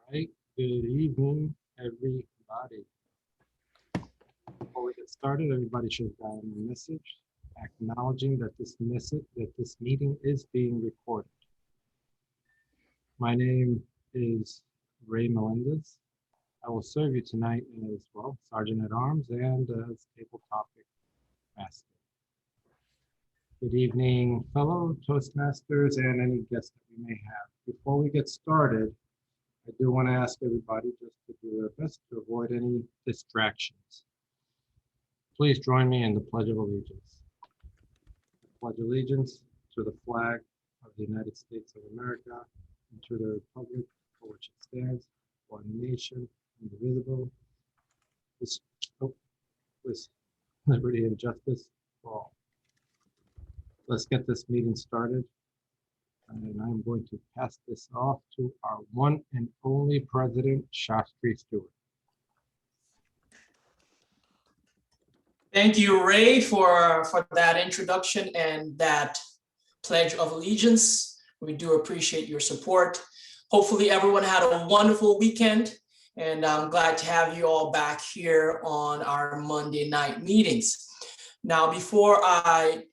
Right. Good evening, everybody. Before we get started, everybody should have gotten a message acknowledging that this meeting is being recorded. My name is Ray Melendez. I will serve you tonight as well, Sergeant at Arms and as table topic master. Good evening, fellow Toastmasters and any guests that we may have. Before we get started, I do want to ask everybody just to do their best to avoid any distractions. Please join me in the Pledge of Allegiance. I pledge allegiance to the flag of the United States of America and to the republic for which it stands, one nation, indivisible, with liberty and justice for all. Let's get this meeting started. And I'm going to pass this off to our one and only President, Shastri Stewart. Thank you, Ray, for that introduction and that Pledge of Allegiance. We do appreciate your support. Hopefully everyone had a wonderful weekend, and I'm glad to have you all back here on our Monday night meetings. Now, before I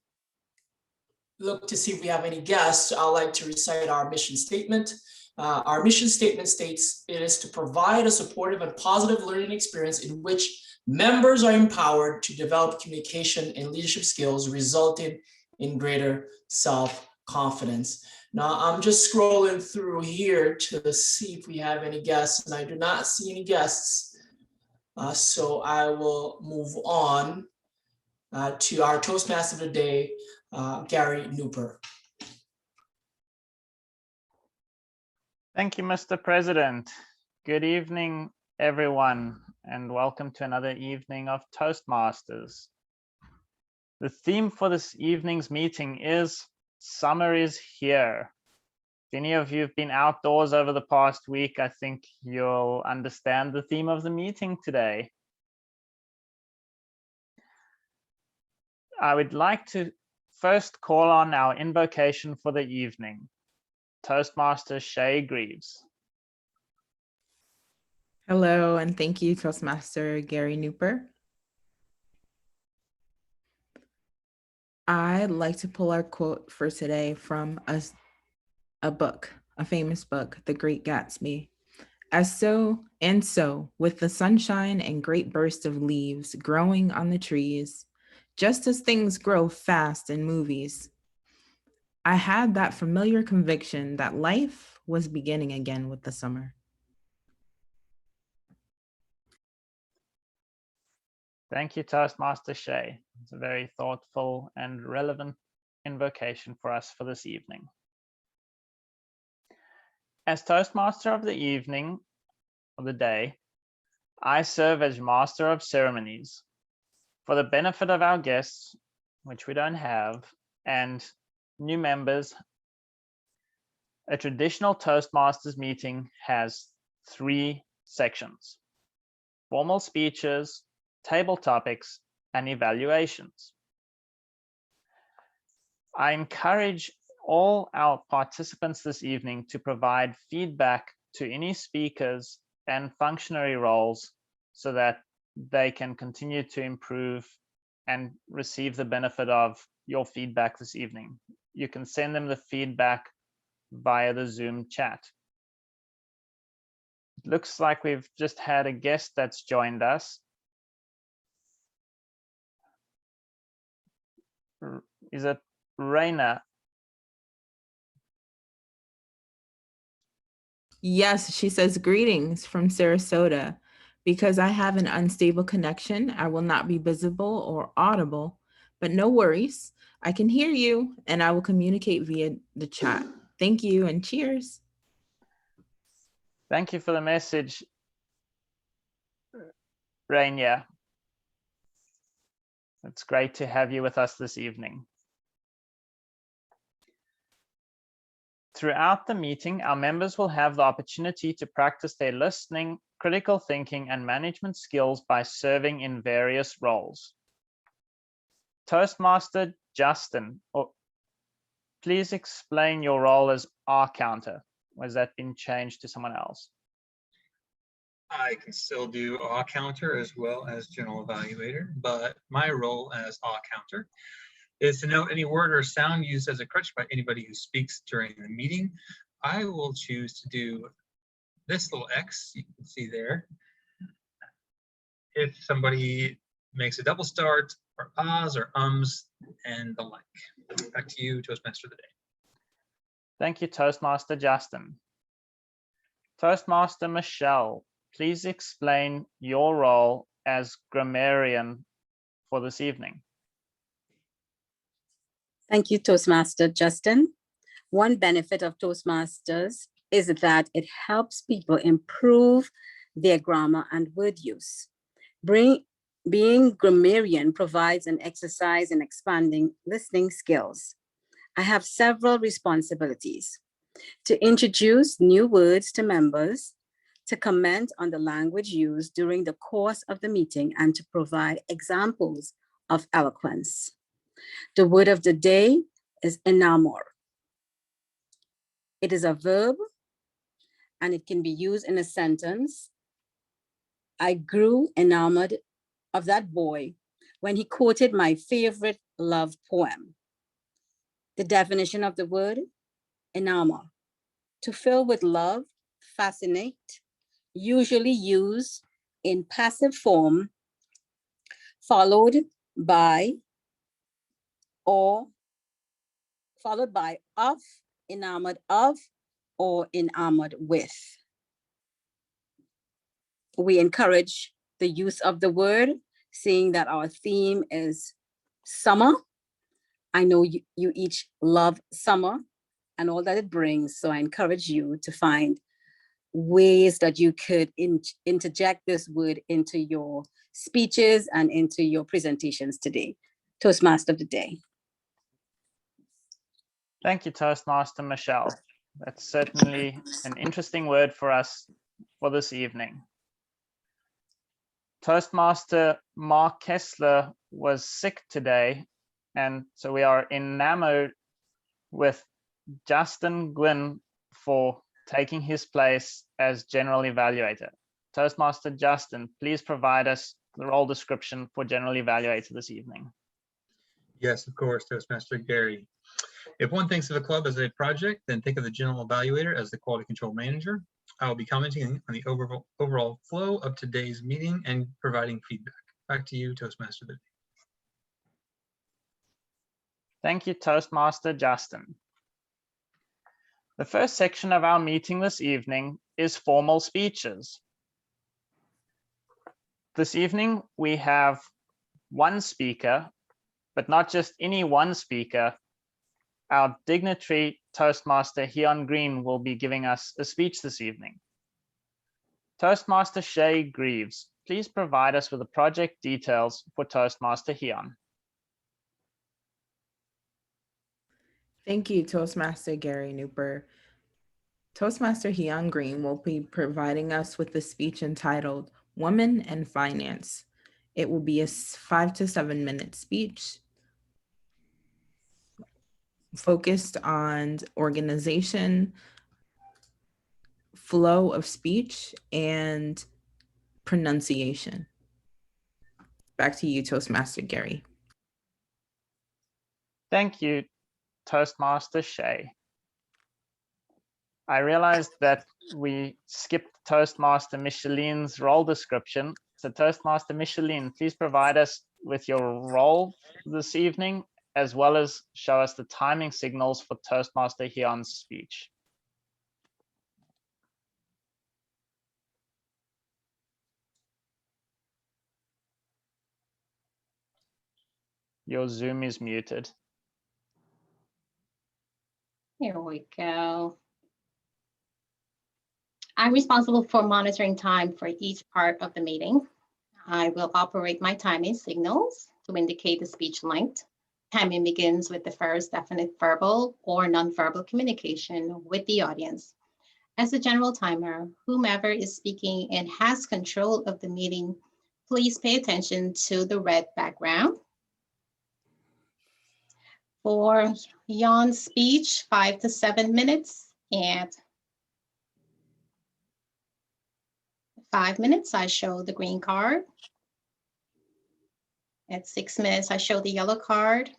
look to see if we have any guests, I'd like to recite our mission statement. Our mission statement states it is to provide a supportive and positive learning experience in which members are empowered to develop communication and leadership skills, resulting in greater self-confidence. Now, I'm just scrolling through here to see if we have any guests, and I do not see any guests. So I will move on to our Toastmaster of the day, Gary Nooper. Thank you, Mr. President. Good evening, everyone, and welcome to another evening of Toastmasters. The theme for this evening's meeting is Summer is Here. If any of you have been outdoors over the past week, I think you'll understand the theme of the meeting today. I would like to first call on our invocation for the evening, Toastmaster Shay Greaves. Hello, and thank you, Toastmaster Gary Nooper. I'd like to pull our quote for today from a book, a famous book, The Great Gatsby. As so, with the sunshine and great burst of leaves growing on the trees, just as things grow fast in movies, I had that familiar conviction that life was beginning again with the summer. Thank you, Toastmaster Shay. It's a very thoughtful and relevant invocation for us for this evening. As Toastmaster of the evening, of the day, I serve as Master of Ceremonies. For the benefit of our guests, which we don't have, and new members, a traditional Toastmasters meeting has 3 sections: formal speeches, table topics, and evaluations. I encourage all our participants this evening to provide feedback to any speakers and functionary roles so that they can continue to improve and receive the benefit of your feedback this evening. You can send them the feedback via the Zoom chat. It looks like we've just had a guest that's joined us. Is it Raina? Yes, she says, greetings from Sarasota. Because I have an unstable connection, I will not be visible or audible, but no worries. I can hear you and I will communicate via the chat. Thank you and cheers. Thank you for the message, Raina. It's great to have you with us this evening. Throughout the meeting, our members will have the opportunity to practice their listening, critical thinking, and management skills by serving in various roles. Toastmaster Justin, please explain your role as R counter. Or has that been changed to someone else? I can still do awe counter as well as general evaluator, but my role as awe counter is to note any word or sound used as a crutch by anybody who speaks during the meeting. I will choose to do this little X you can see there. If somebody makes a double start, or ahs or ums and the like. Back to you, Toastmaster of the day. Thank you, Toastmaster Justin. Toastmaster Michelle, please explain your role as grammarian for this evening. Thank you, Toastmaster Justin. One benefit of Toastmasters is that it helps people improve their grammar and word use. Being grammarian provides an exercise in expanding listening skills. I have several responsibilities: to introduce new words to members, to comment on the language used during the course of the meeting, and to provide examples of eloquence. The word of the day is enamor. It is a verb and it can be used in a sentence. I grew enamored of that boy when he quoted my favorite love poem. The definition of the word, enamor: to fill with love, fascinate, usually used in passive form, followed by of, enamored of, or enamored with. We encourage the use of the word, seeing that our theme is summer. I know you each love summer and all that it brings, so I encourage you to find ways that you could interject this word into your speeches and into your presentations today. Toastmaster of the day. Thank you, Toastmaster Michelle. That's certainly an interesting word for us for this evening. Toastmaster Mark Kessler was sick today, and so we are enamored with Justin Gwynn for taking his place as general evaluator. Toastmaster Justin, please provide us the role description for general evaluator this evening. Yes, of course, Toastmaster Gary. If one thinks of a club as a project, then think of the general evaluator as the quality control manager. I will be commenting on the overall flow of today's meeting and providing feedback. Back to you, Toastmaster. Thank you, Toastmaster Justin. The first section of our meeting this evening is formal speeches. This evening, we have one speaker, but not just any one speaker. Our dignitary Toastmaster Heon Green will be giving us a speech this evening. Toastmaster Shay Greaves, please provide us with the project details for Toastmaster Heon. Thank you, Toastmaster Gary Nooper. Toastmaster Heon Green will be providing us with the speech entitled Women and Finance. It will be a 5 to 7 minute speech focused on organization, flow of speech, and pronunciation. Back to you, Toastmaster Gary. Thank you, Toastmaster Shay. I realized that we skipped Toastmaster Micheline's role description. So Toastmaster Micheline, please provide us with your role this evening, as well as show us the timing signals for Toastmaster Heon's speech. Your Zoom is muted. Here we go. I'm responsible for monitoring time for each part of the meeting. I will operate my timing signals to indicate the speech length. Timing begins with the first definite verbal or nonverbal communication with the audience. As a general timer, whomever is speaking and has control of the meeting, please pay attention to the red background. For Heon's speech, 5 to 7 minutes, and 5 minutes, I show the green card. At 6 minutes, I show the yellow card.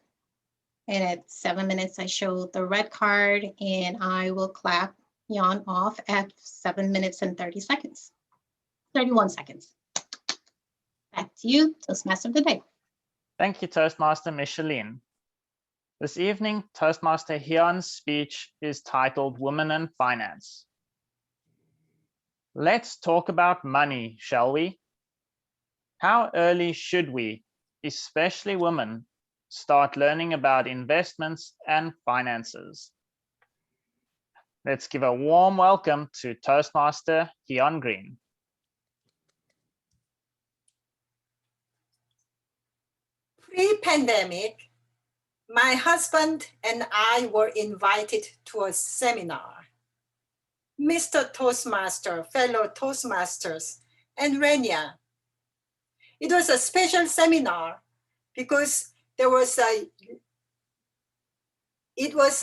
And at 7 minutes, I show the red card, and I will clap yawn off at 7 minutes and 30 seconds. 31 seconds. Back to you, Toastmaster of the day. Thank you, Toastmaster Micheline. This evening, Toastmaster Hyun's speech is titled Women in Finance. Let's talk about money, shall we? How early should we, especially women, start learning about investments and finances? Let's give a warm welcome to Toastmaster Hyun Green. Pre-pandemic, my husband and I were invited to a seminar. Mr. Toastmaster, fellow Toastmasters, and Renia. It was a special seminar because it was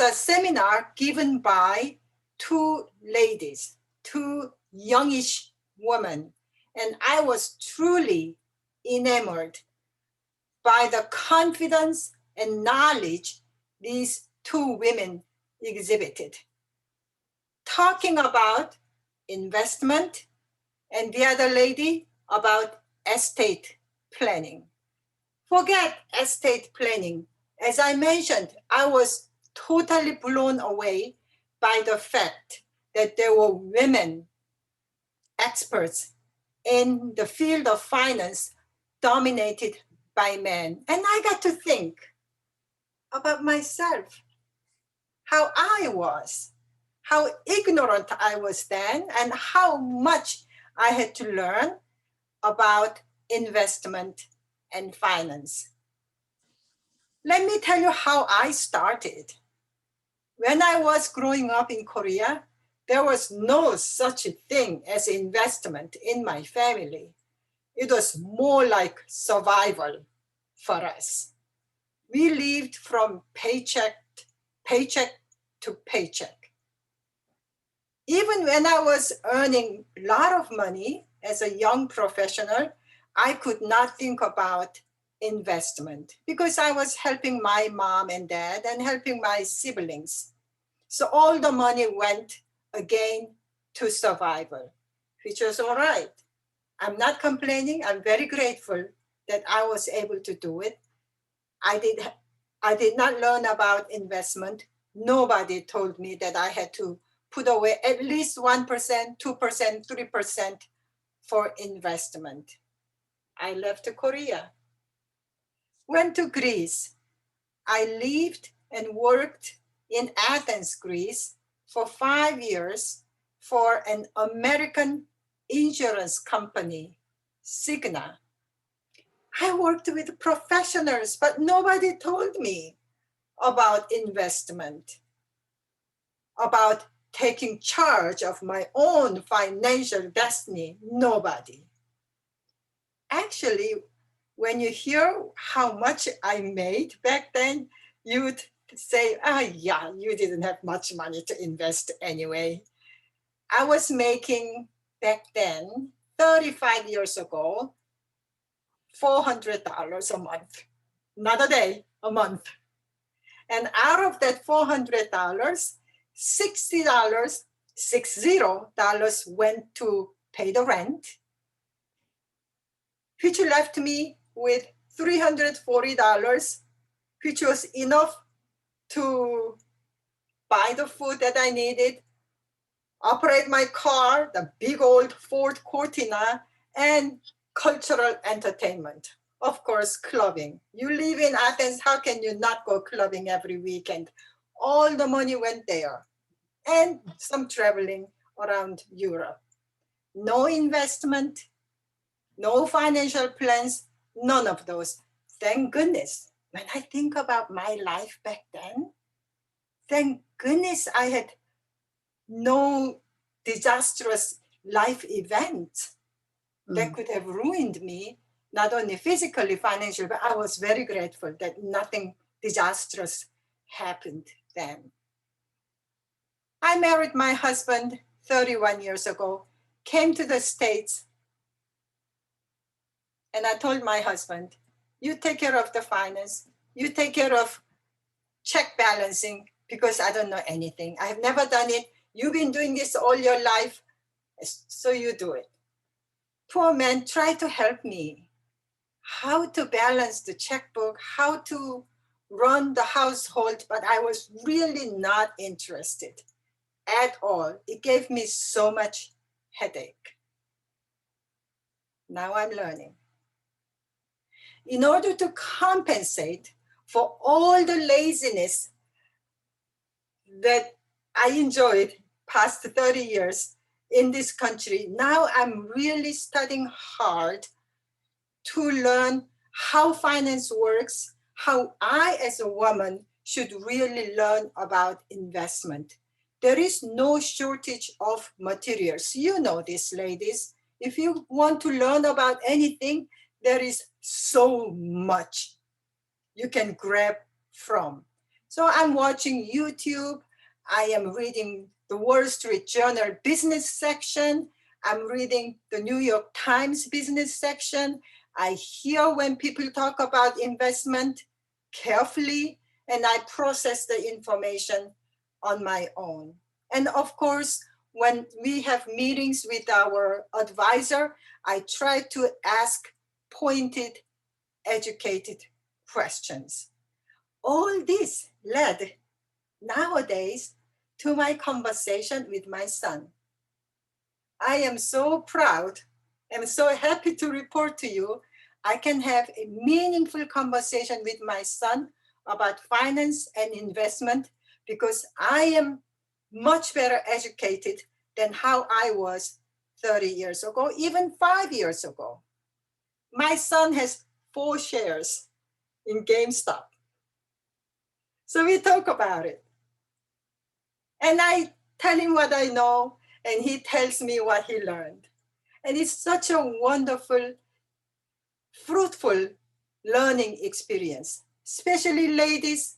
a seminar given by two ladies, two youngish women, and I was truly enamored by the confidence and knowledge these two women exhibited. Talking about investment, and the other lady about estate planning. Forget estate planning. As I mentioned, I was totally blown away by the fact that there were women experts in the field of finance dominated by men. And I got to think about myself, how I was, how ignorant I was then, and how much I had to learn about investment and finance. Let me tell you how I started. When I was growing up in Korea, there was no such a thing as investment in my family. It was more like survival for us. We lived from paycheck to paycheck. Even when I was earning a lot of money as a young professional, I could not think about investment because I was helping my mom and dad and helping my siblings. So all the money went again to survival, which was all right. I'm not complaining. I'm very grateful that I was able to do it. I did not learn about investment. Nobody told me that I had to put away at least 1%, 2%, 3% for investment. I left Korea, went to Greece. I lived and worked in Athens, Greece for 5 years for an American insurance company, Cigna. I worked with professionals, but nobody told me about investment, about taking charge of my own financial destiny. Nobody. Actually, when you hear how much I made back then, you would say, yeah, you didn't have much money to invest anyway. I was making back then, 35 years ago, $400 a month. Not a day, a month. And out of that $400, $60 went to pay the rent, which left me with $340, which was enough to buy the food that I needed, operate my car, the big old Ford Cortina, and cultural entertainment. Of course, clubbing. You live in Athens, how can you not go clubbing every weekend? All the money went there. And some traveling around Europe. No investment, no financial plans, none of those. Thank goodness. When I think about my life back then, thank goodness I had no disastrous life events that could have ruined me, not only physically, financially, but I was very grateful that nothing disastrous happened then. I married my husband 31 years ago, came to the States And I told my husband, you take care of the finance, you take care of check balancing, because I don't know anything. I have never done it. You've been doing this all your life, so you do it. Poor man tried to help me how to balance the checkbook, how to run the household, but I was really not interested at all. It gave me so much headache. Now I'm learning. In order to compensate for all the laziness that I enjoyed past 30 years in this country, now I'm really studying hard to learn how finance works, how I as a woman should really learn about investment. There is no shortage of materials. You know this, ladies. If you want to learn about anything, there is so much you can grab from. So I'm watching YouTube. I am reading the Wall Street Journal business section. I'm reading the New York Times business section. I hear when people talk about investment carefully, and I process the information on my own. And of course, when we have meetings with our advisor, I try to ask pointed, educated questions. All this led nowadays to my conversation with my son. I am so proud and so happy to report to you I can have a meaningful conversation with my son about finance and investment, because I am much better educated than how I was 30 years ago, even 5 years ago. My son has 4 shares in GameStop. So we talk about it. And I tell him what I know, and he tells me what he learned. And it's such a wonderful, fruitful learning experience. Especially ladies,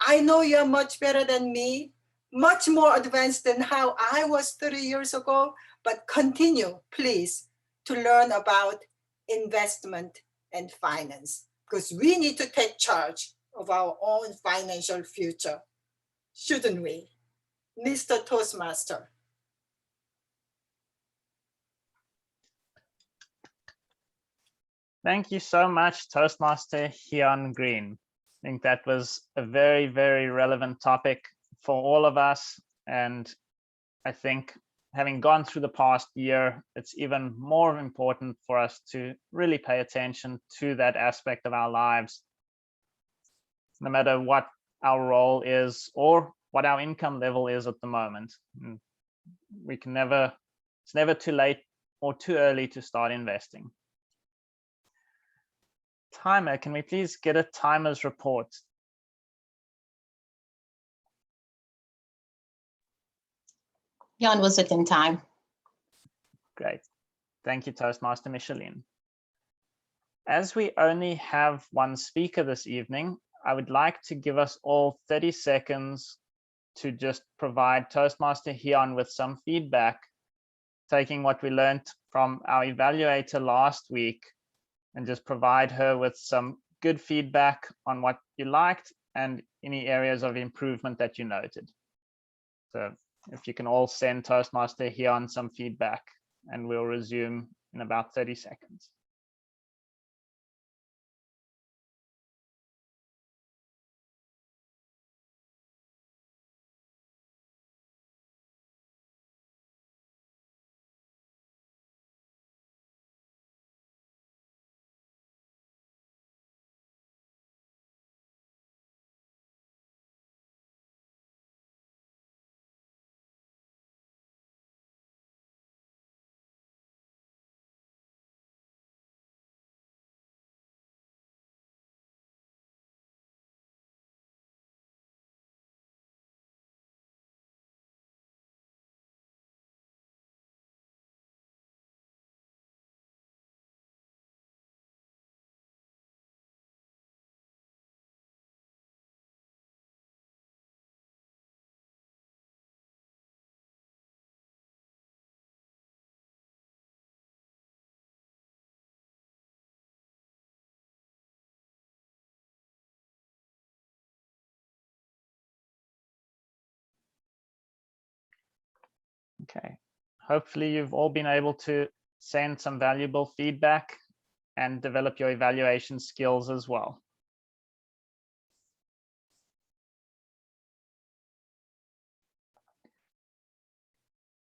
I know you're much better than me, much more advanced than how I was 30 years ago, but continue, please, to learn about investment and finance, because we need to take charge of our own financial future, shouldn't we? Mr. Toastmaster. Thank you so much, Toastmaster Hyun Green. I think that was a very, very relevant topic for all of us. And I think having gone through the past year, it's even more important for us to really pay attention to that aspect of our lives, no matter what our role is or what our income level is at the moment. We can never, it's never too late or too early to start investing. Timer, can we please get a timer's report? Jan was within time. Great. Thank you, Toastmaster Micheline. As we only have one speaker this evening, I would like to give us all 30 seconds to just provide Toastmaster Hyun with some feedback, taking what we learned from our evaluator last week and just provide her with some good feedback on what you liked and any areas of improvement that you noted. So if you can all send Toastmaster Hyun some feedback, and we'll resume in about 30 seconds. Okay. Hopefully you've all been able to send some valuable feedback and develop your evaluation skills as well.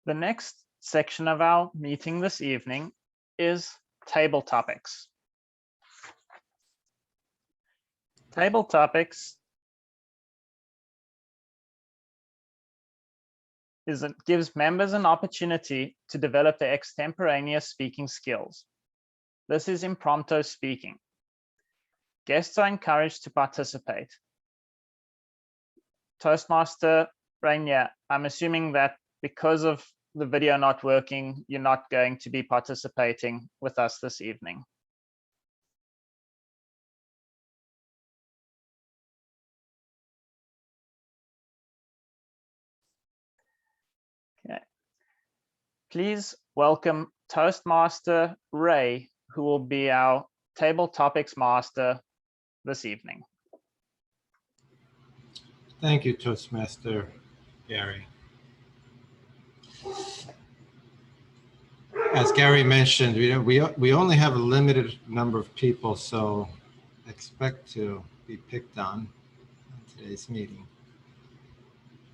The next section of our meeting this evening is table topics. Table topics gives members an opportunity to develop their extemporaneous speaking skills. This is impromptu speaking. Guests are encouraged to participate. Toastmaster Rainier, I'm assuming that because of the video not working, you're not going to be participating with us this evening. Okay. Please welcome Toastmaster Ray, who will be our table topics master this evening. Thank you, Toastmaster Gary. As Gary mentioned, we only have a limited number of people, so expect to be picked on today's meeting.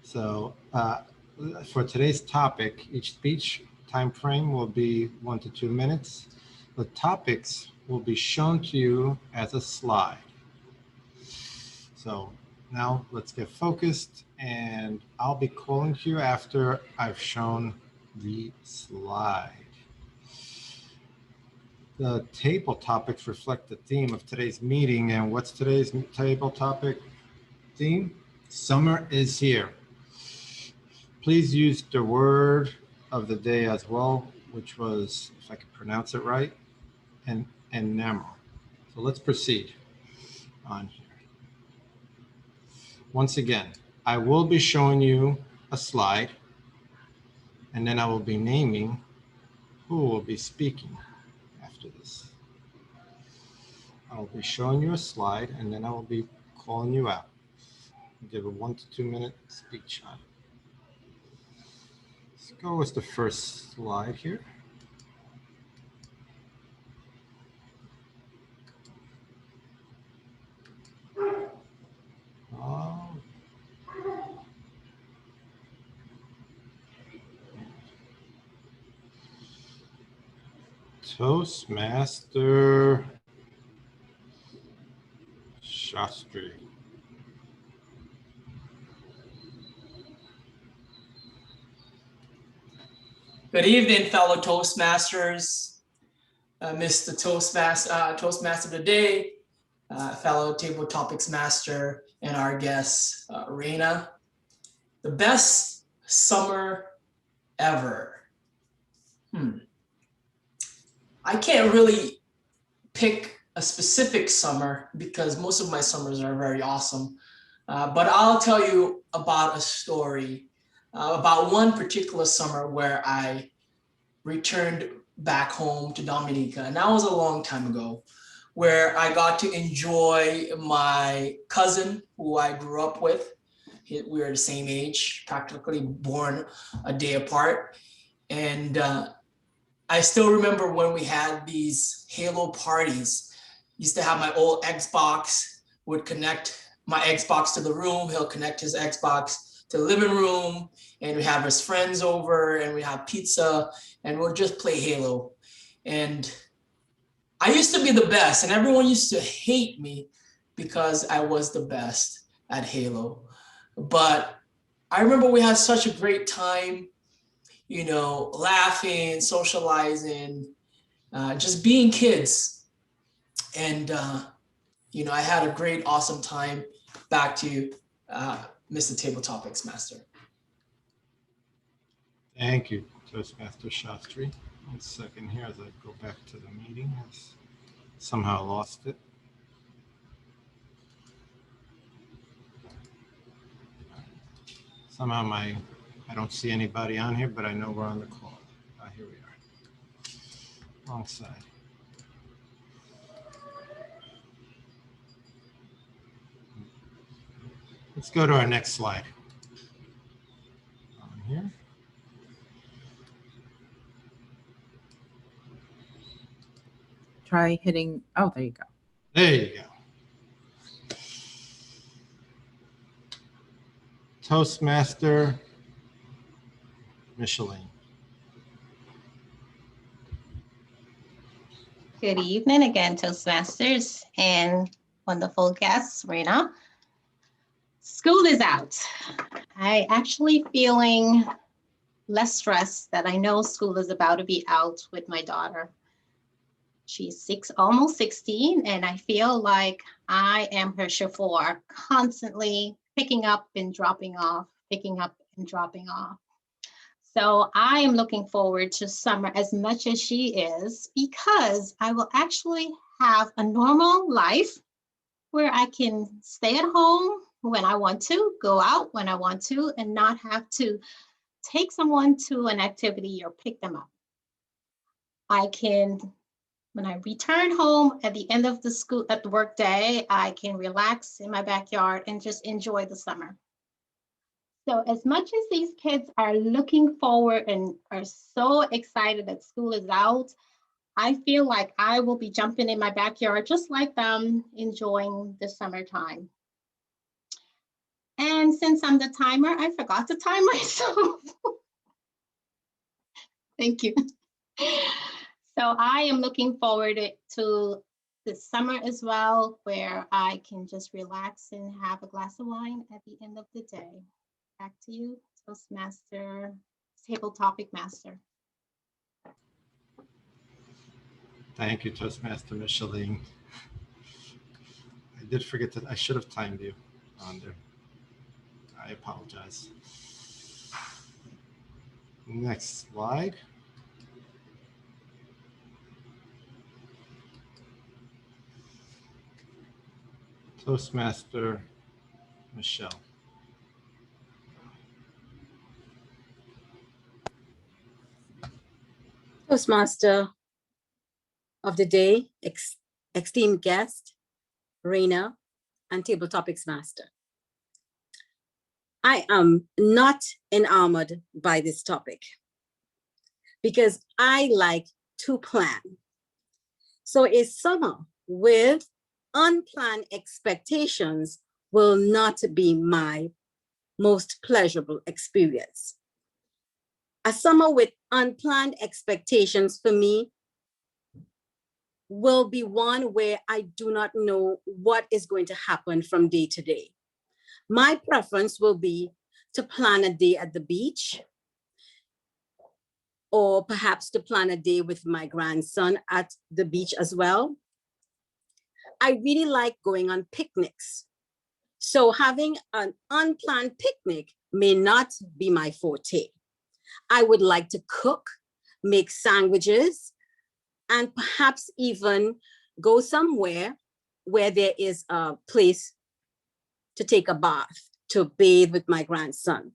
So for today's topic, each speech time frame will be 1 to 2 minutes. The topics will be shown to you as a slide. So now let's get focused, and I'll be calling to you after I've shown the slide. The table topics reflect the theme of today's meeting. And what's today's table topic theme? Summer is here. Please use the word of the day as well, which was, if I can pronounce it right, enamel. So let's proceed on here. Once again, I will be showing you a slide, and then I will be naming who will be speaking after this. I will be showing you a slide, and then I will be calling you out. Give a 1 to 2 minute speech on it. Let's go with the first slide here. Toastmaster Shastri. Good evening, fellow Toastmasters. Mr. Toastmaster today, fellow Table Topics Master, and our guest, Raina. The best summer ever. I can't really pick a specific summer because most of my summers are very awesome. But I'll tell you about a story about one particular summer where I returned back home to Dominica. And that was a long time ago, where I got to enjoy my cousin who I grew up with. We were the same age, practically born a day apart. And I still remember when we had these Halo parties. Used to have my old Xbox, would connect my Xbox to the room. He'll connect his Xbox to the living room, and we have his friends over, and we have pizza, and we'll just play Halo. And I used to be the best, and everyone used to hate me because I was the best at Halo. But I remember we had such a great time, you know, laughing, socializing, just being kids. And, you know, I had a great, awesome time. Back to you, Mr. Table Topics Master. Thank you, Toastmaster Shastri. 1 second here as I go back to the meeting. I somehow lost it. Somehow I don't see anybody on here, but I know we're on the call. Here we are. Wrong side. Let's go to our next slide. On here. try hitting, oh, there you go. There you go. Toastmaster Micheline. Good evening again, Toastmasters and wonderful guests, Rena. School is out. I actually feeling less stressed that I know school is about to be out with my daughter. She's almost 16, and I feel like I am her chauffeur, constantly picking up and dropping off, picking up and dropping off. So I am looking forward to summer as much as she is, because I will actually have a normal life where I can stay at home when I want to, go out when I want to, and not have to take someone to an activity or pick them up. I can, when I return home at the end of the work day, I can relax in my backyard and just enjoy the summer. So as much as these kids are looking forward and are so excited that school is out, I feel like I will be jumping in my backyard just like them, enjoying the summertime. And since I'm the timer, I forgot to time myself. Thank you. So I am looking forward to the summer as well, where I can just relax and have a glass of wine at the end of the day. Back to you, Toastmaster, Table Topic Master. Thank you, Toastmaster Micheline. I did forget that I should have timed you on there. I apologize. Next slide. Toastmaster Michelle. Toastmaster of the day, esteemed guest, Rena, and Table Topics Master. I am not enamored by this topic because I like to plan. So a summer with unplanned expectations will not be my most pleasurable experience. A summer with unplanned expectations for me will be one where I do not know what is going to happen from day to day. My preference will be to plan a day at the beach, or perhaps to plan a day with my grandson at the beach as well. I really like going on picnics. So having an unplanned picnic may not be my forte. I would like to cook, make sandwiches, and perhaps even go somewhere where there is a place to take a bath, to bathe with my grandson.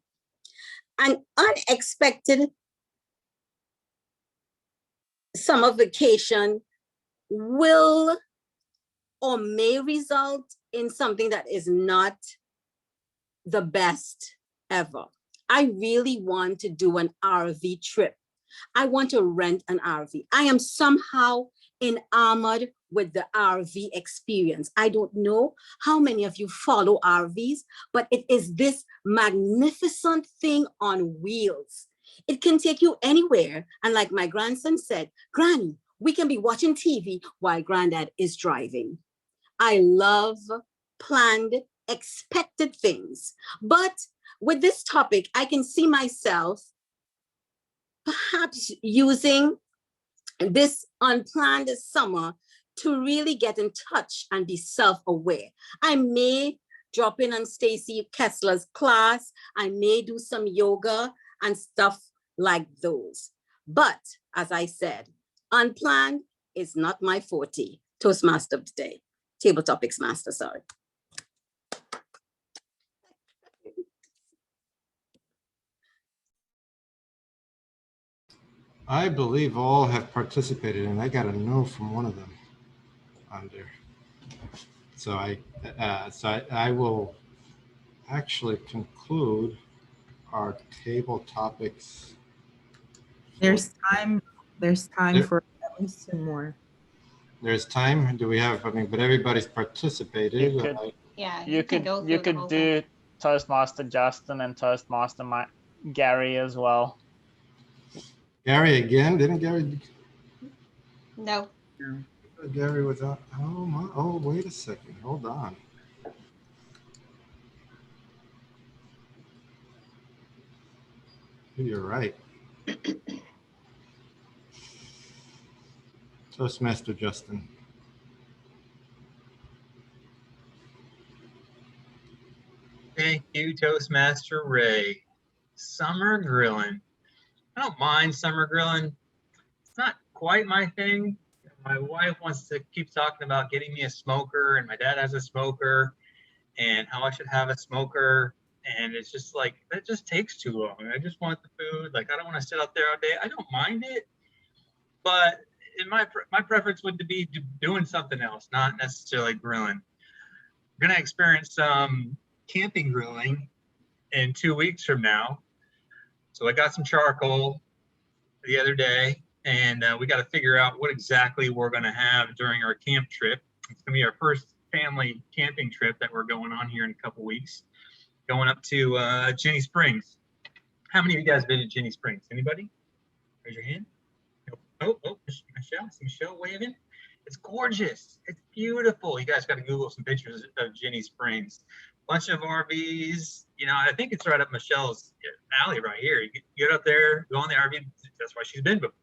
An unexpected summer vacation will or may result in something that is not the best ever. I really want to do an RV trip. I want to rent an RV. I am somehow enamored with the RV experience. I don't know how many of you follow RVs, but it is this magnificent thing on wheels. It can take you anywhere. And like my grandson said, Granny, we can be watching TV while Granddad is driving. I love planned, expected things. But with this topic, I can see myself perhaps using this unplanned summer to really get in touch and be self-aware. I may drop in on Stacy Kessler's class. I may do some yoga and stuff like those. But as I said, unplanned is not my forte. Toastmaster of the day, Table Topics Master, sorry. I believe all have participated, and I got a no from one of them on there. So I will actually conclude our table topics. There's time There- for at least two more. there's time. Do we have, I mean, but everybody's participated. You could, Yeah, you can could, go you through the could whole thing. do Toastmaster Justin and Toastmaster Gary as well. Gary again, didn't Gary? No, Gary was on, oh my, oh, wait a second, hold on. You're right. Toastmaster Justin. Thank you, Toastmaster Ray. Summer grilling. I don't mind summer grilling. It's not quite my thing. My wife wants to keep talking about getting me a smoker, and my dad has a smoker, and how I should have a smoker. And it's just like, that just takes too long. I just want the food. Like, I don't want to sit out there all day. I don't mind it, but in my preference would be doing something else, not necessarily grilling. We're gonna experience some camping grilling in 2 weeks from now. So I got some charcoal the other day, and we got to figure out what exactly we're going to have during our camp trip. It's going to be our first family camping trip that we're going on here in a couple weeks, going up to Jenny Springs. How many of you guys been to Jenny Springs? Anybody? Raise your hand. Oh, Michelle. See Michelle waving? It's gorgeous. It's beautiful. You guys got to Google some pictures of Jenny Springs. Bunch of RVs. You know, I think it's right up Michelle's alley right here. You get up there, go on the RV. That's why she's been before.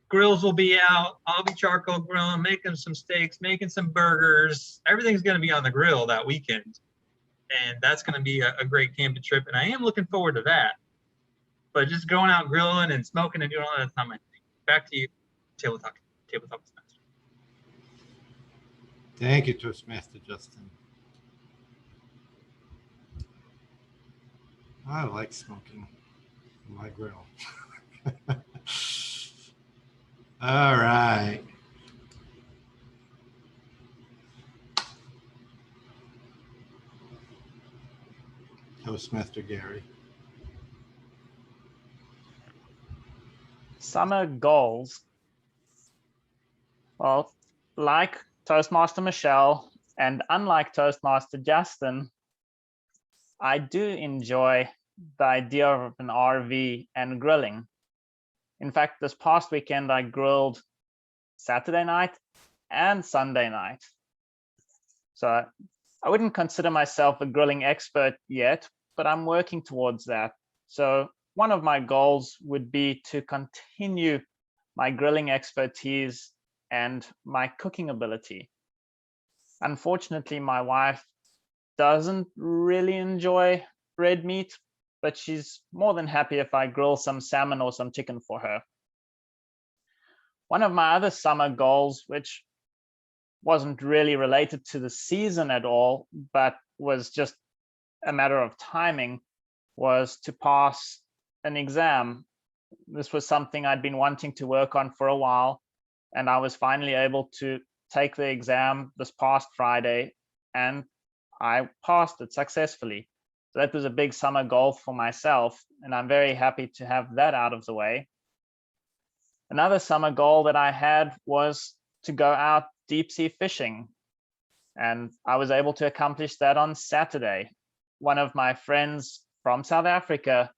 Grills will be out. I'll be charcoal grilling, making some steaks, making some burgers. Everything's going to be on the grill that weekend. And that's going to be a great camping trip. And I am looking forward to that. But just going out grilling and smoking and doing all that's not my thing. Back to you, Tabletop Toastmaster. Thank you, Toastmaster Justin. I like smoking on my grill. All right. Toastmaster Gary. Summer goals. Well, like Toastmaster Michelle and unlike Toastmaster Justin, I do enjoy the idea of an RV and grilling. In fact, this past weekend, I grilled Saturday night and Sunday night. So I wouldn't consider myself a grilling expert yet, but I'm working towards that. So one of my goals would be to continue my grilling expertise and my cooking ability. Unfortunately, my wife doesn't really enjoy red meat, but she's more than happy if I grill some salmon or some chicken for her. One of my other summer goals, which wasn't really related to the season at all, but was just a matter of timing, was to pass an exam. This was something I'd been wanting to work on for a while, and I was finally able to take the exam this past Friday, and I passed it successfully. So that was a big summer goal for myself, and I'm very happy to have that out of the way. Another summer goal that I had was to go out deep sea fishing, and I was able to accomplish that on Saturday. One of my friends from South Africa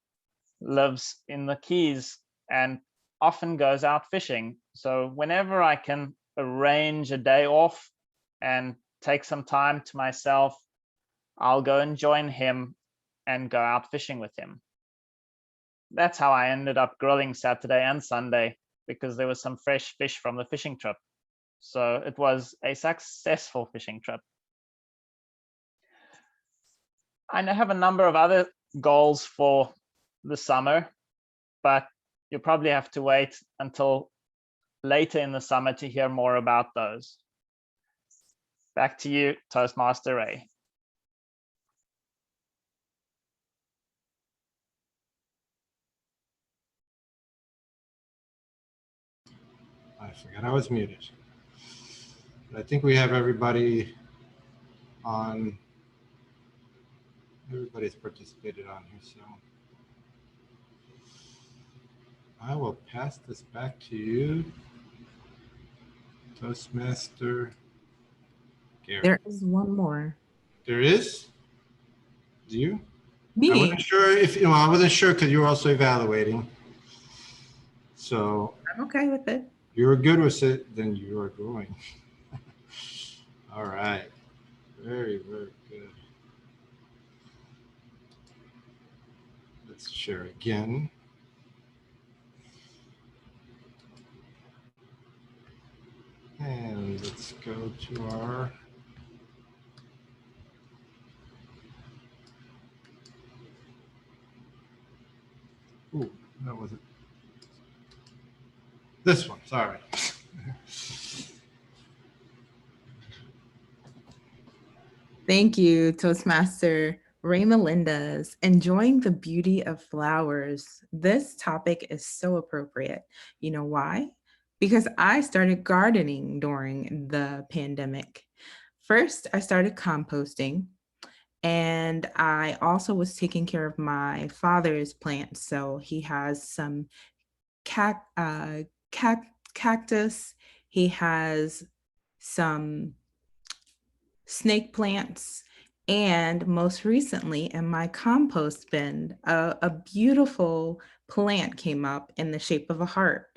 lives in the Keys and often goes out fishing. So whenever I can arrange a day off and take some time to myself, I'll go and join him and go out fishing with him. That's how I ended up grilling Saturday and Sunday, because there was some fresh fish from the fishing trip. So it was a successful fishing trip. I have a number of other goals for the summer, but you'll probably have to wait until later in the summer to hear more about those. Back to you, Toastmaster Ray. I forgot I was muted. But I think we have everybody on. Everybody's participated on here, so I will pass this back to you, Toastmaster Gary. There is one more. There is? Do you? I Me. wasn't sure if, I wasn't sure because you were also evaluating. So I'm okay with it. you're good with it, then you are going. All right. Very, very good. Let's share again. And let's go to our ooh, that wasn't this one, sorry. Thank you, Toastmaster Ray Melendez. Enjoying the beauty of flowers. This topic is so appropriate. You know why? Because I started gardening during the pandemic. First, I started composting, and I also was taking care of my father's plants. So he has some cactus, he has some snake plants, and most recently in my compost bin, a beautiful plant came up in the shape of a heart.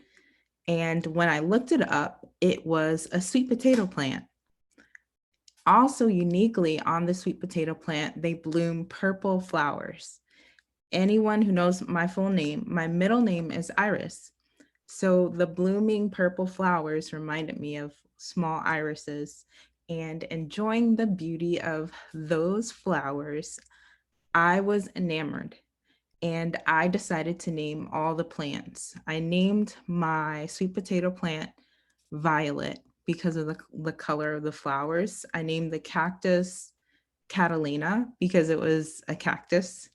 And when I looked it up, it was a sweet potato plant. Also uniquely on the sweet potato plant, they bloom purple flowers. Anyone who knows my full name, my middle name is Iris. So the blooming purple flowers reminded me of small irises, and enjoying the beauty of those flowers, I was enamored, and I decided to name all the plants. I named my sweet potato plant Violet because of the color of the flowers. I named the cactus Catalina because it was a cactus.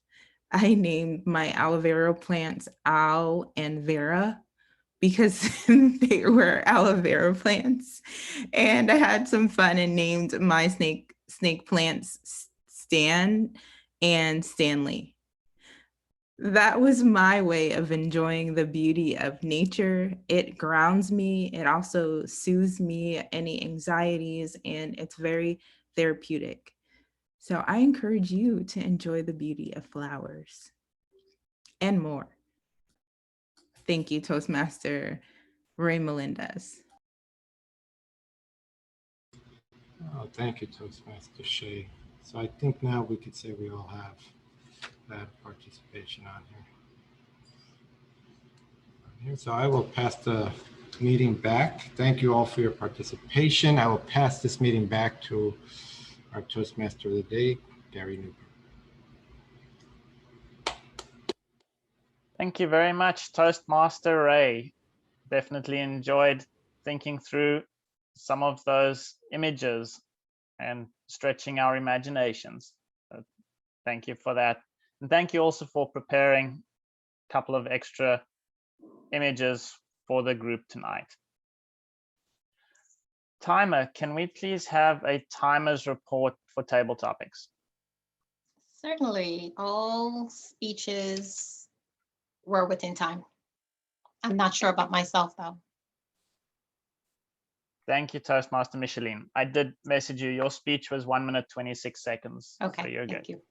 I named my aloe vera plants Al and Vera because they were aloe vera plants. And I had some fun and named my snake plants Stan and Stanley. That was my way of enjoying the beauty of nature. It grounds me. It also soothes me, any anxieties, and it's very therapeutic. So I encourage you to enjoy the beauty of flowers and more. Thank you, Toastmaster Ray Melendez. Oh, thank you, Toastmaster Shay. So I think now we could say we all have that participation on here. So I will pass the meeting back. Thank you all for your participation. I will pass this meeting back to our Toastmaster of the day, Gary Newberg. Thank you very much, Toastmaster Ray. Definitely enjoyed thinking through some of those images and stretching our imaginations. So thank you for that. And thank you also for preparing a couple of extra images for the group tonight. Timer, can we please have a timer's report for table topics? Certainly, all speeches were within time. I'm not sure about myself, though. Thank you, Toastmaster Micheline. I did message you. Your speech was 1 minute, 26 seconds. Okay, so you're thank good. you.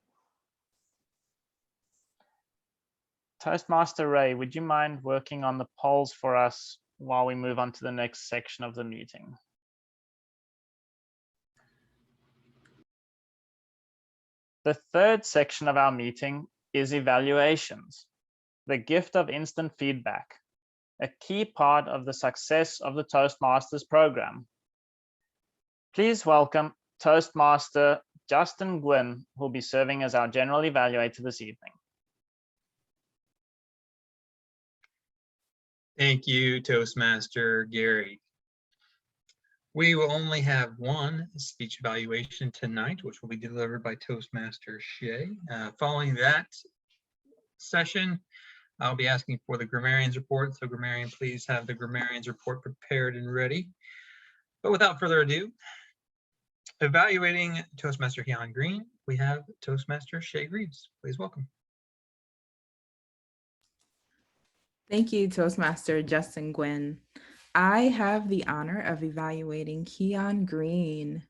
Toastmaster Ray, would you mind working on the polls for us while we move on to the next section of the meeting? The third section of our meeting is evaluations, the gift of instant feedback, a key part of the success of the Toastmasters program. Please welcome Toastmaster Justin Gwynn, who will be serving as our general evaluator this evening. Thank you, Toastmaster Gary. We will only have one speech evaluation tonight, which will be delivered by Toastmaster Shay. Following that session, I'll be asking for the grammarian's report. So grammarian, please have the grammarian's report prepared and ready. But without further ado, evaluating Toastmaster Hyun Green, we have Toastmaster Shay Greaves. Please welcome. Thank you, Toastmaster Justin Gwynn. I have the honor of evaluating Keon Green,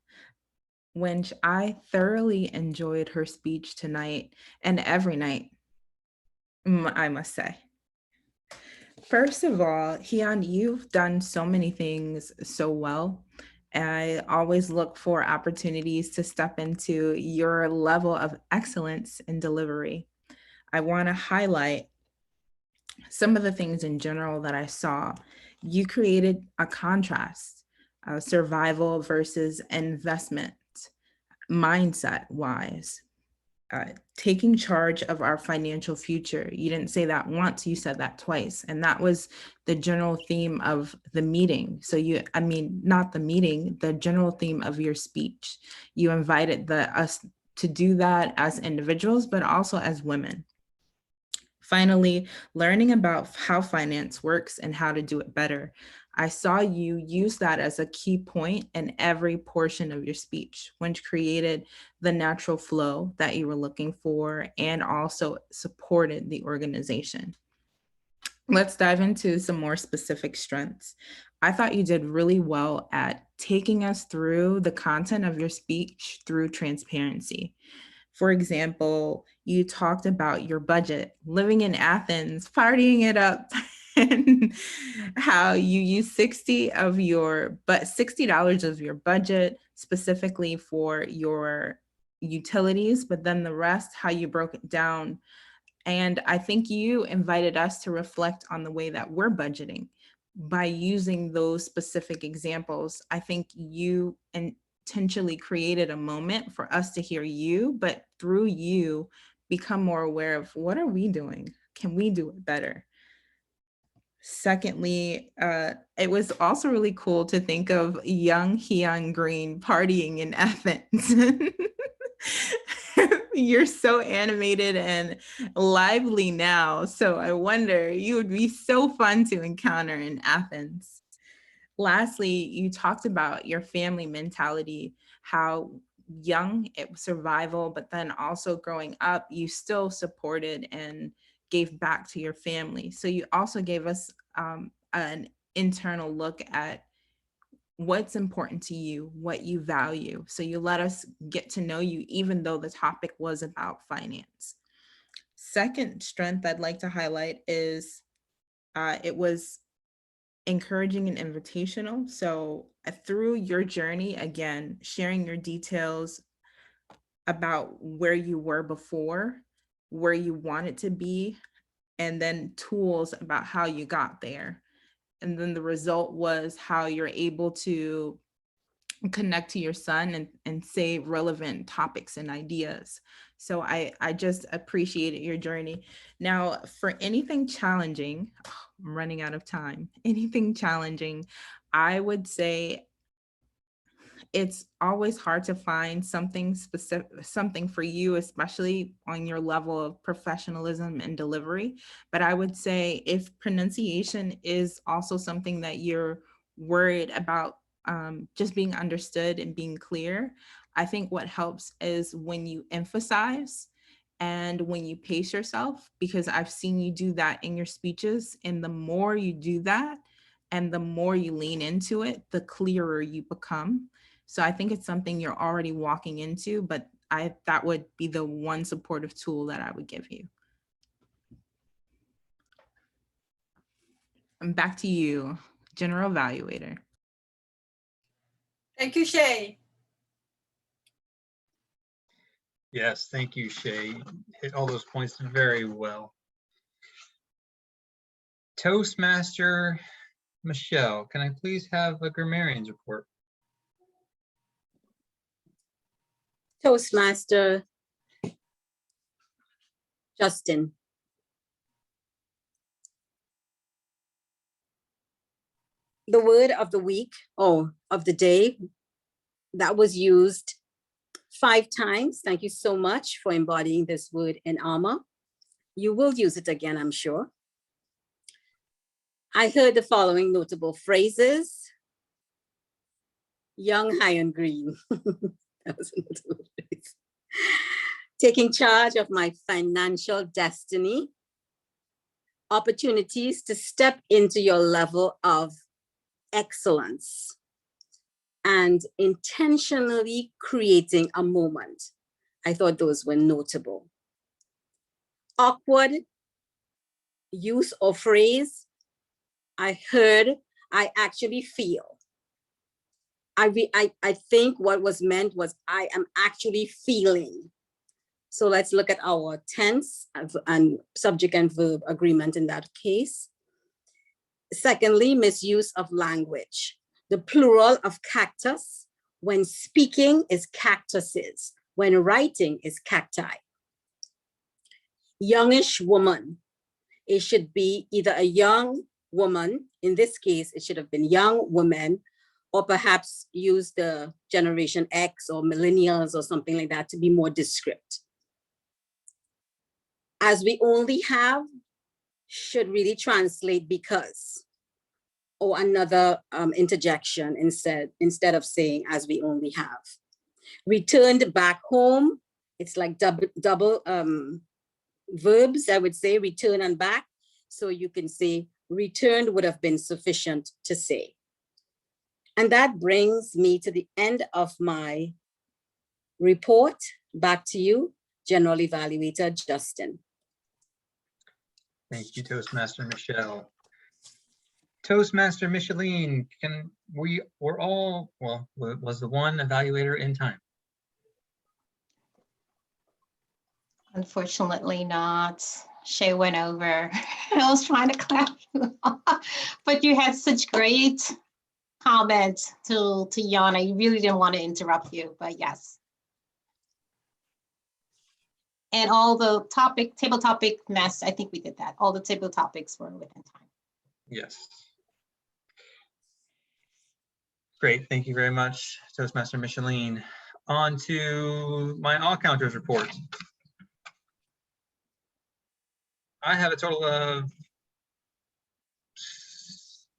which I thoroughly enjoyed her speech tonight and every night, I must say. First of all, Keon, you've done so many things so well. I always look for opportunities to step into your level of excellence in delivery. I want to highlight some of the things in general that I saw. You created a contrast, survival versus investment, mindset wise, taking charge of our financial future. You didn't say that once, you said that twice. And that was the general theme of the meeting. So not the meeting, the general theme of your speech. You invited us to do that as individuals, but also as women. Finally, learning about how finance works and how to do it better. I saw you use that as a key point in every portion of your speech, which created the natural flow that you were looking for and also supported the organization. Let's dive into some more specific strengths. I thought you did really well at taking us through the content of your speech through transparency. For example, you talked about your budget, living in Athens, partying it up, and how you use $60 of your budget specifically for your utilities, but then the rest, how you broke it down. And I think you invited us to reflect on the way that we're budgeting by using those specific examples. I think you intentionally created a moment for us to hear you, but through you become more aware of what are we doing? Can we do it better? Secondly, it was also really cool to think of young Keon Green partying in Athens. You're so animated and lively now. So I wonder, you would be so fun to encounter in Athens. Lastly, you talked about your family mentality, how young it was survival, but then also growing up, you still supported and gave back to your family. So you also gave us an internal look at what's important to you, what you value. So you let us get to know you, even though the topic was about finance. Second strength I'd like to highlight is it was encouraging and invitational. So through your journey, again, sharing your details about where you were before, where you wanted to be, and then tools about how you got there. And then the result was how you're able to connect to your son and say relevant topics and ideas. So I just appreciated your journey. Now, for anything challenging, I'm running out of time. Anything challenging, I would say it's always hard to find something specific, something for you, especially on your level of professionalism and delivery. But I would say if pronunciation is also something that you're worried about, just being understood and being clear, I think what helps is when you emphasize and when you pace yourself, because I've seen you do that in your speeches. And the more you do that and the more you lean into it, the clearer you become. So I think it's something you're already walking into, but that would be the one supportive tool that I would give you. And back to you, General Evaluator. Thank you, Shay. Yes, thank you, Shay. Hit all those points very well. Toastmaster Michelle, can I please have a grammarian's report? Toastmaster Justin. The word of the week, or of the day, that was used 5 times. Thank you so much for embodying this word in Alma. You will use it again, I'm sure. I heard the following notable phrases. Young, high, and green. That was a notable phrase. Taking charge of my financial destiny. Opportunities to step into your level of excellence, and intentionally creating a moment. I thought those were notable. Awkward use of phrase, I heard, I actually feel. I think what was meant was I am actually feeling. So let's look at our tense and subject and verb agreement in that case. Secondly, misuse of language. The plural of cactus when speaking is cactuses, when writing is cacti. Youngish woman. It should be either a young woman, in this case, it should have been young woman, or perhaps use the Generation X or millennials or something like that to be more descriptive. As we only have should really translate because, or another interjection instead of saying as we only have. Returned back home, it's like double verbs, I would say, return and back. So you can say returned would have been sufficient to say. And that brings me to the end of my report. Back to you, General Evaluator Justin. Thank you, Toastmaster Michelle. Toastmaster Micheline, we're all, well, was the one evaluator in time? Unfortunately not. Shay went over. I was trying to clap you off, but you had such great comments to Yana. You really didn't want to interrupt you, but yes. And all the table topic mess, I think we did that. All the table topics were within time. Yes. Great, thank you very much, Toastmaster Micheline. On to my all counters report. I have a total of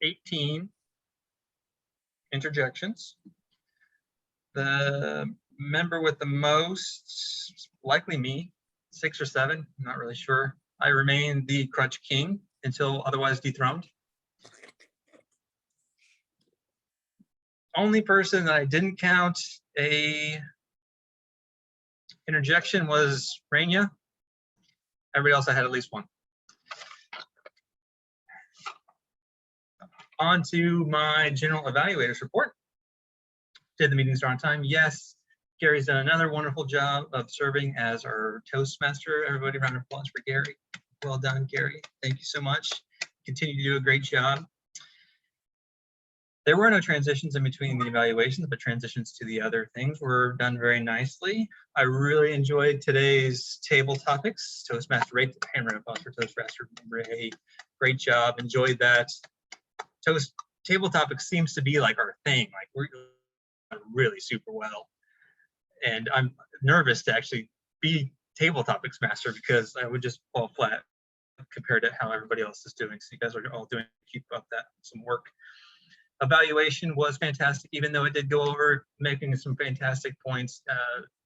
18 interjections. The member with the most, likely me, 6 or 7, I'm not really sure. I remain the crutch king until otherwise dethroned. Only person that I didn't count a interjection was Raina. Everybody else I had at least one. On to my general evaluators report. Did the meeting start on time? Yes. Gary's done another wonderful job of serving as our Toastmaster. Everybody, round of applause for Gary. Well done, Gary. Thank you so much. Continue to do a great job. There were no transitions in between the evaluations, but transitions to the other things were done very nicely. I really enjoyed today's table topics. Toastmaster Ray, hammer and applause for Toastmaster Ray. Great job, enjoyed that. Table topics seems to be like our thing. Like we're really super well. And I'm nervous to actually be table topics master because I would just fall flat compared to how everybody else is doing. So you guys are all doing, keep up that some work. Evaluation was fantastic, even though it did go over making some fantastic points,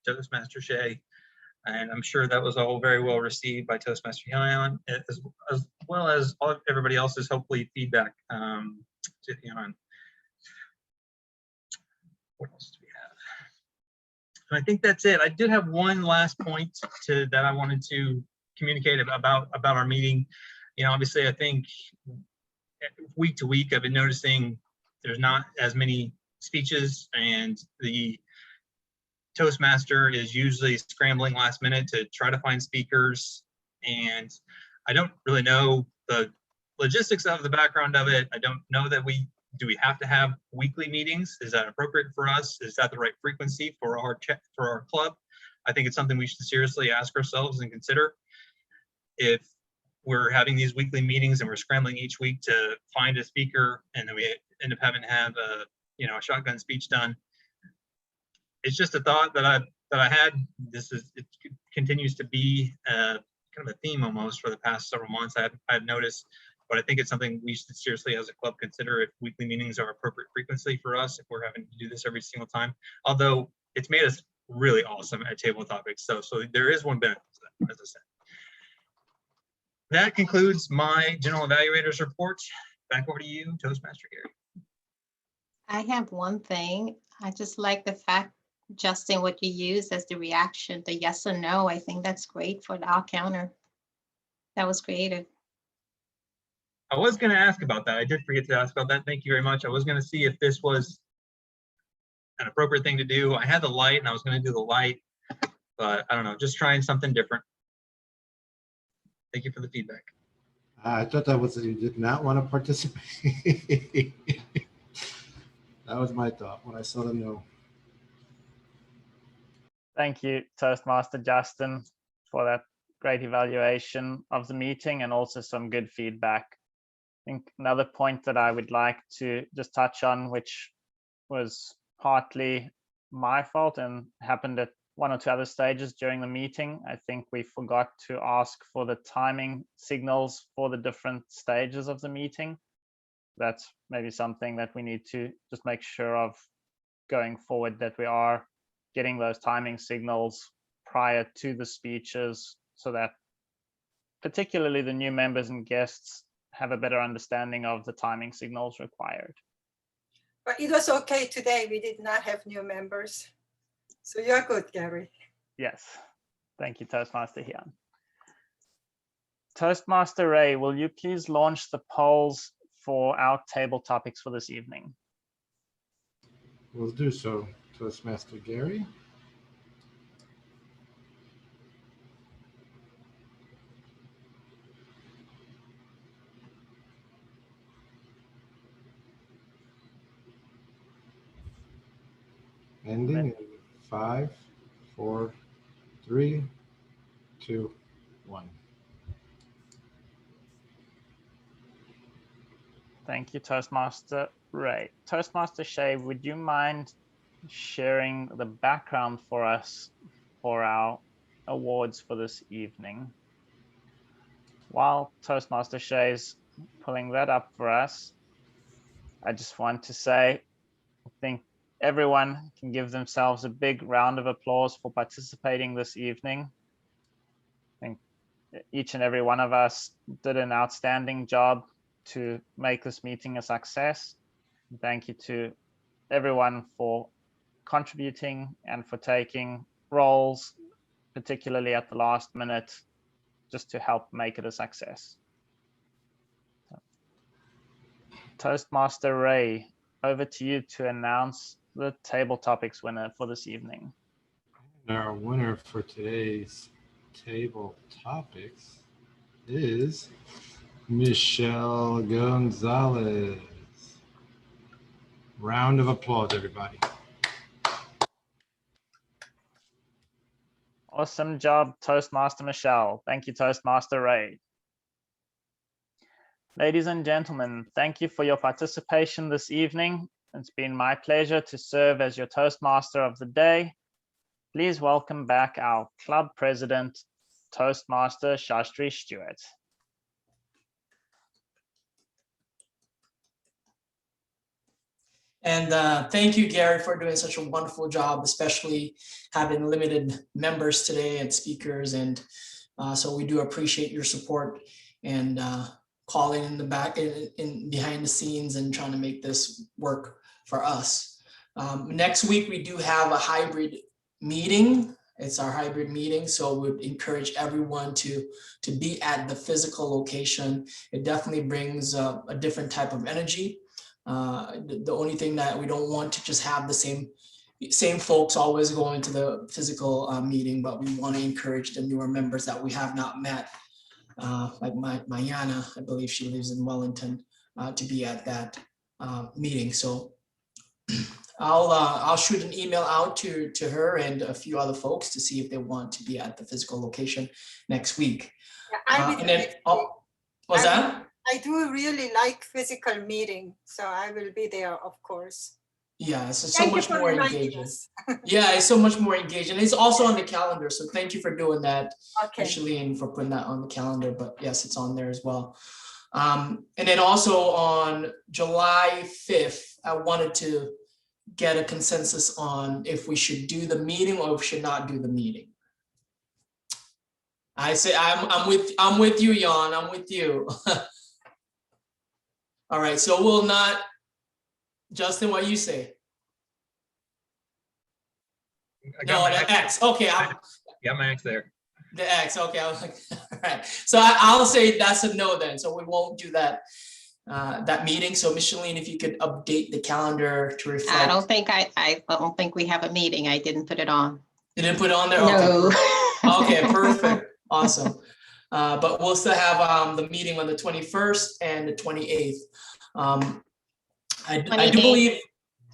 Toastmaster Shay. And I'm sure that was all very well received by Toastmaster Yon, as well as everybody else's, hopefully, feedback to Yon. What else do we have? And I think that's it. I did have one last point that I wanted to communicate about our meeting. You know, obviously, I think week to week, I've been noticing there's not as many speeches, and the Toastmaster is usually scrambling last minute to try to find speakers. And I don't really know the logistics of the background of it. I don't know that do we have to have weekly meetings? Is that appropriate for us? Is that the right frequency for our club? I think it's something we should seriously ask ourselves and consider. If we're having these weekly meetings and we're scrambling each week to find a speaker, and then we end up having to have a shotgun speech done. It's just a thought that I had. It continues to be kind of a theme almost for the past several months. I've noticed, but I think it's something we should seriously as a club consider if weekly meetings are appropriate frequency for us, if we're having to do this every single time. Although it's made us really awesome at table topics. So there is one benefit to that, as I said. That concludes my general evaluators report. Back over to you, Toastmaster Gary. I have one thing. I just like the fact, Justin, what you use as the reaction, the yes or no. I think that's great for the all counter. That was creative. I was going to ask about that. I did forget to ask about that. Thank you very much. I was going to see if this was an appropriate thing to do. I had the light and I was going to do the light, but I don't know, just trying something different. Thank you for the feedback. I thought that was, you did not want to participate. That was my thought when I saw the no. Thank you, Toastmaster Justin, for that great evaluation of the meeting and also some good feedback. I think another point that I would like to just touch on, which was partly my fault and happened at one or two other stages during the meeting. I think we forgot to ask for the timing signals for the different stages of the meeting. That's maybe something that we need to just make sure of going forward, that we are getting those timing signals prior to the speeches so that particularly the new members and guests have a better understanding of the timing signals required. But it was okay today. We did not have new members. So you're good, Gary. Yes. Thank you, Toastmaster Hyun. Toastmaster Ray, will you please launch the polls for our table topics for this evening? We'll do so, Toastmaster Gary. Ending in 5, 4, 3, 2, 1. Thank you, Toastmaster Ray. Toastmaster Shay, would you mind sharing the background for us for our awards for this evening? While Toastmaster Shay's pulling that up for us, I just want to say, I think everyone can give themselves a big round of applause for participating this evening. I think each and every one of us did an outstanding job to make this meeting a success. Thank you to everyone for contributing and for taking roles, particularly at the last minute, just to help make it a success. Toastmaster Ray, over to you to announce the table topics winner for this evening. And our winner for today's table topics is Michelle Gonzalez. Round of applause, everybody. Awesome job, Toastmaster Michelle. Thank you, Toastmaster Ray. Ladies and gentlemen, thank you for your participation this evening. It's been my pleasure to serve as your Toastmaster of the day. Please welcome back our club president, Toastmaster Shastri Stewart. And thank you, Gary, for doing such a wonderful job, especially having limited members today and speakers. And so we do appreciate your support and calling in the back in behind the scenes and trying to make this work for us. Next week, we do have a hybrid meeting. It's our hybrid meeting, so we would encourage everyone to be at the physical location. It definitely brings a different type of energy. The only thing that we don't want to just have the same folks always going to the physical meeting, but we want to encourage the newer members that we have not met, like Mayana, I believe she lives in Wellington, to be at that meeting. So I'll shoot an email out to her and a few other folks to see if they want to be at the physical location next week. And then, what's that? I do really like physical meeting, so I will be there, of course. Yeah, it's so Thank you much for more reminding engaging. us. Yeah, it's so much more engaging. It's also on the calendar, so thank you for doing that, Okay. Shalene, for putting that on the calendar. But yes, it's on there as well. And then also on July 5th, I wanted to get a consensus on if we should do the meeting or if we should not do the meeting. I say I'm with you, Jan. I'm with you. All right, so we'll not Justin, what you say? I got No, my the X. Okay, Got my X there. the X. Okay, I was like, all right. So I'll say that's a no then. So we won't do that that meeting. So Micheline, if you could update the calendar to reflect. I don't think I don't think we have a meeting. I didn't put it on. You didn't put it on there? No. Okay, perfect. Awesome. But we'll still have the meeting on the 21st and the 28th. I do 28th. believe,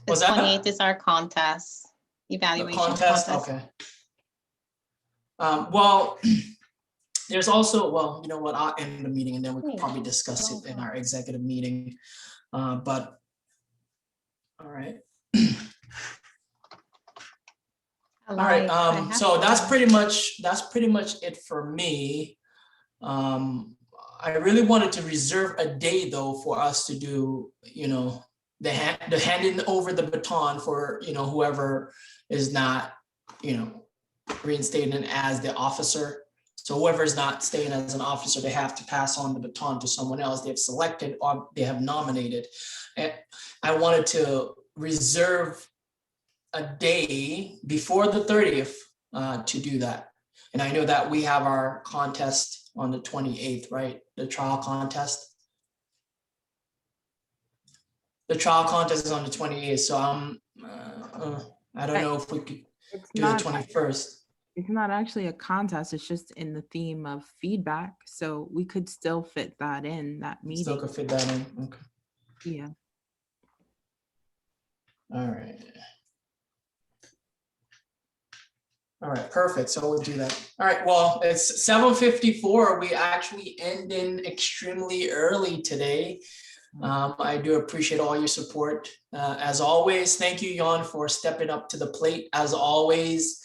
The was that 28th is our contest, the evaluation contest? contest. Okay. Well, there's also, well, you know what, I'll end the meeting and then we could probably discuss it in our executive meeting. But, all right. All right, so that's pretty much it for me. I really wanted to reserve a day though for us to do, you know, the handing over the baton for, you know, whoever is not, you know, reinstated as the officer. So whoever is not staying as an officer, they have to pass on the baton to someone else they've selected or they have nominated. And I wanted to reserve a day before the 30th to do that. And I know that we have our contest on the 28th, right? The trial contest. The trial contest is on the 28th, so I don't know if we could do the 21st. It's not actually a contest, it's just in the theme of feedback. So we could still fit that in that meeting. Still could fit that in, okay. Yeah. All right. All right, perfect. So we'll do that. All right, well, it's 7:54. We actually end in extremely early today. I do appreciate all your support. As always, thank you, Jan, for stepping up to the plate. As always,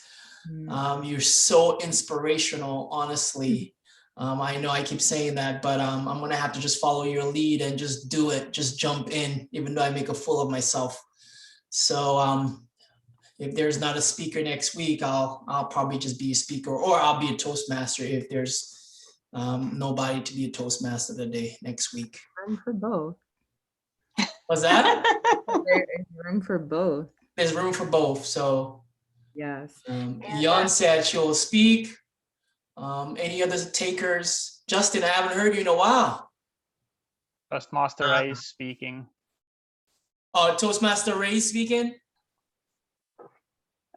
you're so inspirational, honestly. I know I keep saying that, but I'm gonna have to just follow your lead and just do it, just jump in, even though I make a fool of myself. So if there's not a speaker next week, I'll probably just be a speaker, or I'll be a Toastmaster if there's nobody to be a Toastmaster today next week. Room for both. Was that? There is room for both. There's room for both. So Yes. Jan said she'll speak. Any other takers? Justin, I haven't heard you in a while. Toastmaster Ray is speaking. Oh, Toastmaster Ray speaking.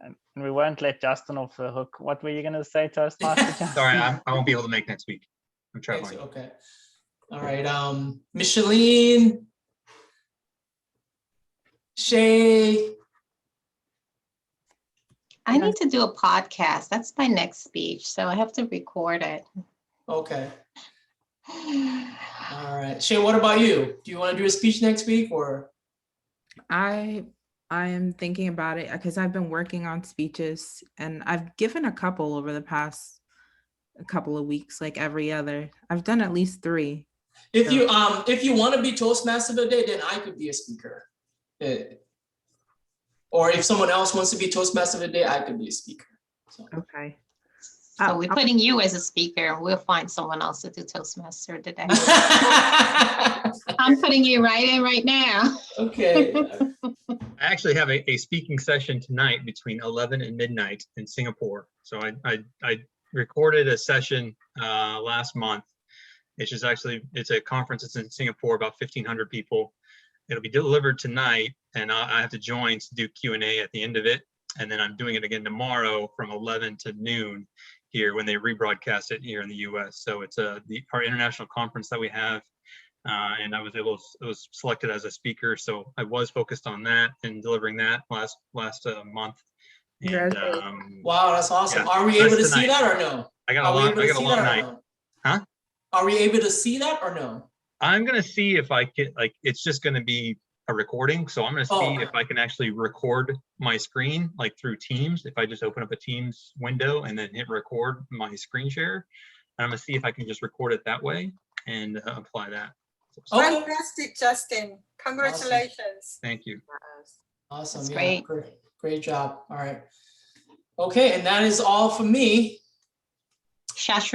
And we won't let Justin off the hook. What were you going to say, Toastmaster Justin? Sorry, I won't be able to make next week. I'm Thanks, traveling. okay. All right. Micheline, Shay. I need to do a podcast. That's my next speech, so I have to record it. Okay. All right. Shay, what about you? Do you want to do a speech next week or? I am thinking about it because I've been working on speeches and I've given a couple over the past couple of weeks, like every other. I've done at least 3. If you want to be Toastmaster today, then I could be a speaker. Or if someone else wants to be Toastmaster today, I could be a speaker. So. Okay. So we're putting you as a speaker and we'll find someone else to do Toastmaster today. I'm putting you right in right now. Okay. I actually have a speaking session tonight between 11 and midnight in Singapore. So I recorded a session last month. It's a conference. It's in Singapore, about 1,500 people. It'll be delivered tonight, and I have to join to do Q&A at the end of it. And then I'm doing it again tomorrow from 11 to noon here when they rebroadcast it here in the US. So it's our international conference that we have. And I was selected as a speaker. So I was focused on that and delivering that last month. And, wow, that's awesome. Yeah, are we able to see that or no? I got a long night. No? Huh? Are we able to see that or no? I'm going to see if I can, it's just going to be a recording. So I'm going to see if I can actually record my screen, like through Teams. If I just open up a Teams window and then hit record my screen share, and I'm going to see if I can just record it that way and apply that. Okay. Fantastic, Justin. Congratulations. Awesome. Thank you. Awesome. That's yeah, great. Great job. All right. Okay. And that is all for me. Shastri